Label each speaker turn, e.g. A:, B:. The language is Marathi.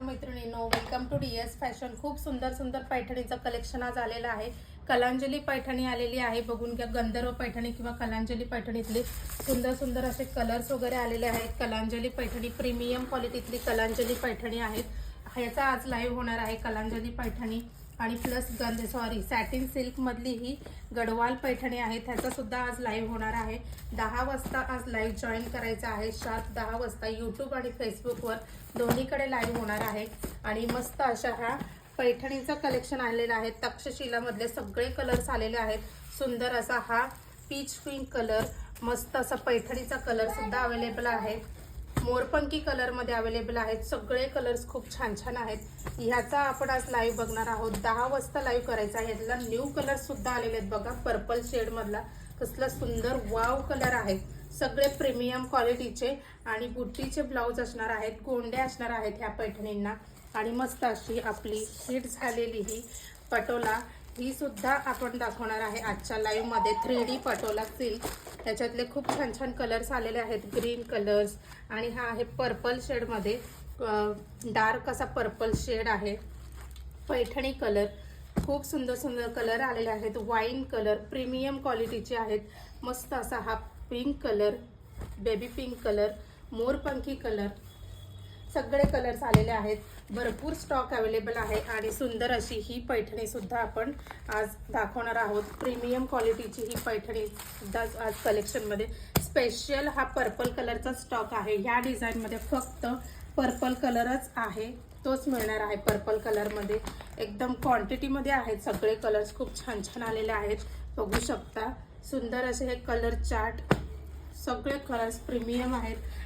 A: मैत्रिणींनो, वेलकम टू डीएस फॅशन। खूप सुंदर सुंदर पैठणीचं कलेक्शन आज आलेलं आहे। कलांजली पैठणी आलेली आहे, बघून घ्या। गंधर्व पैठणी किंवा कलांजली पैठणीतले सुंदर सुंदर असे कलर्स वगैरे आलेले आहेत। कलांजली पैठणी प्रीमियम क्वालिटीतली कलांजली पैठणी आहेत। ह्याचा आज लाईव्ह होणार आहे कलांजली पैठणी आणि प्लस सॅटिन सिल्क मधली ही गडवाल पैठणी आहे, त्याचा सुद्धा आज लाईव्ह होणार आहे। 10 वाजता आज लाईव्ह जॉईन करायचं आहे। 7-10 वाजता यूट्यूब आणि फेसबुकवर दोन्हीकडे लाईव्ह होणार आहे। आणि मस्त अशा ह्या पैठणीचं कलेक्शन आलेलं आहे। तक्षशिला मधले सगळे कलर्स आलेले आहेत। सुंदर असा हा पीच पिंक कलर, मस्त असा पैठणीचा कलर सुद्धा अवेलेबल आहे। मोरपंखी कलर मध्ये अवेलेबल आहेत। सगळे कलर्स खूप छान छान आहेत। ह्याचा आपण आज लाईव्ह बघणार आहोत। 10 वाजता लाईव्ह करायचा आहे। ह्याला न्यू कलर सुद्धा आलेले आहेत बघा। पर्पल शेड मधला कसला सुंदर वाव कलर आहे। सगळे प्रीमियम क्वालिटीचे आणि बुट्टीचे ब्लाउज असणार आहेत, गोंडे असणार आहेत ह्या पैठणींना। आणि मस्त अशी आपली हिट झालेली ही पटोला ही सुद्धा आपण दाखवणार आहे आजच्या लाईव्ह मध्ये। 3D पटोला सिल्क, त्याच्यातले खूप छान छान कलर्स आलेले आहेत। ग्रीन कलर्स आणि हा आहे पर्पल शेड मध्ये, डार्क असा पर्पल शेड आहे। पैठणी कलर खूप सुंदर सुंदर कलर आलेले आहेत। वाईन कलर प्रीमियम क्वालिटीचे आहेत। मस्त असा हा pink colour, baby pink colour, मोरपंखी कलर, सगळे कलर्स आलेले आहेत। भरपूर स्टॉक अवेलेबल आहे आणि सुंदर अशी ही पैठणी सुद्धा आपण आज दाखवणार आहोत। प्रीमियम क्वालिटीची ही पैठणी सुद्धा आज कलेक्शन मध्ये स्पेशल हा पर्पल कलरचा स्टॉक आहे। ह्या डिझाइन मध्ये फक्त पर्पल कलरच आहे, तोच मिळणार आहे पर्पल कलर मध्ये। एकदम क्वांटिटी मध्ये आहेत सगळे कलर्स, खूप छान छान आलेले आहेत, बघू शकता। सुंदर असे हे कलर चार्ट, सगळे कलर्स प्रीमियम आहेत